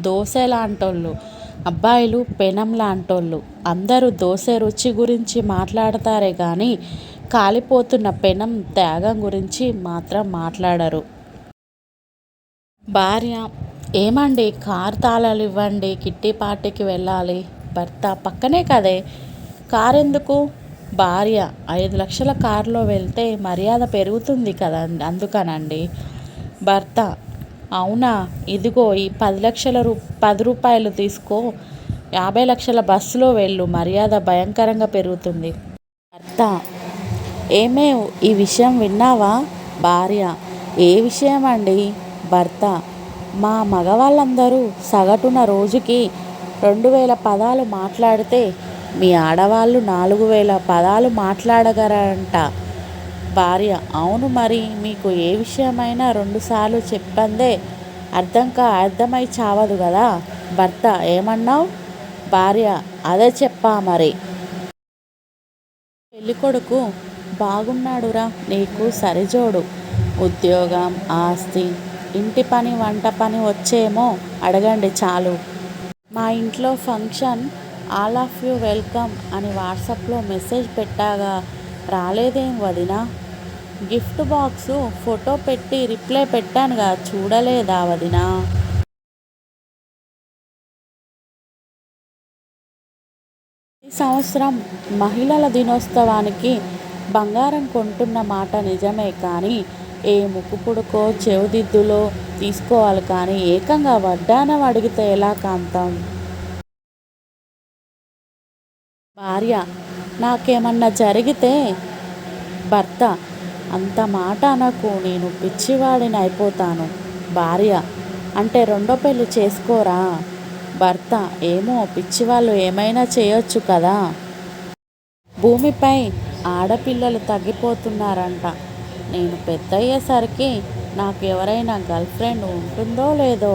దోశ లాంటోళ్ళు, అబ్బాయిలు పెనం లాంటోళ్ళు. అందరూ దోశ రుచి గురించి మాట్లాడతారే కానీ కాలిపోతున్న పెనం త్యాగం గురించి మాత్రం మాట్లాడరు. భార్య: ఏమండి, కారు తాళాలు ఇవ్వండి, కిట్టి పార్టీకి వెళ్ళాలి. భర్త: పక్కనే కదే, కారెందుకు? భార్య: 5 లక్షల కారులో వెళ్తే మర్యాద పెరుగుతుంది కదా, అందుకనండి. భర్త: అవునా, ఇదిగో ఈ 10 రూపాయలు తీసుకో, 50 లక్షల బస్సులో వెళ్ళు, మర్యాద భయంకరంగా పెరుగుతుంది. భర్త: ఏమే, ఈ విషయం విన్నావా? భార్య: ఏ విషయం అండి? భర్త: మా మగవాళ్ళందరూ సగటున రోజుకి 2000 పదాలు మాట్లాడితే మీ ఆడవాళ్ళు 4000 పదాలు మాట్లాడగలరంట. భార్య: అవును, మరి మీకు ఏ విషయమైనా 2 సార్లు చెప్పందే అర్థమై చావదు కదా. భర్త: ఏమన్నావు? భార్య: అదే చెప్పా మరి. పెళ్ళికొడుకు: బాగున్నాడురా, నీకు సరిజోడు. ఉద్యోగం, ఆస్తి, ఇంటి పని, వంట పని వచ్చేమో అడగండి చాలు. మా ఇంట్లో function, all of you welcome అని వాట్సాప్లో మెసేజ్ పెట్టాగా, రాలేదేం వదినా? గిఫ్ట్ బాక్సు ఫోటో పెట్టి రిప్లై పెట్టానుగా, చూడలేదా వదినా? ఈ సంవత్సరం మహిళల దినోత్సవానికి బంగారం కొంటున్న మాట నిజమే కానీ ఏ ముక్కుపుడుకో చెవిదిద్దులో తీసుకోవాలి కానీ ఏకంగా వడ్డానం అడిగితే ఎలా కాంతం? భార్య: నాకేమన్నా జరిగితే? భర్త: అంత మాట అనకు, నేను పిచ్చివాడిని అయిపోతాను. భార్య: అంటే రెండో పెళ్ళి చేసుకోరా? భర్త: ఏమో, పిచ్చివాళ్ళు ఏమైనా చేయొచ్చు కదా. భూమిపై ఆడపిల్లలు తగ్గిపోతున్నారంట. నేను పెద్దయ్యేసరికి నాకు ఎవరైనా గర్ల్ ఫ్రెండ్ ఉంటుందో లేదో.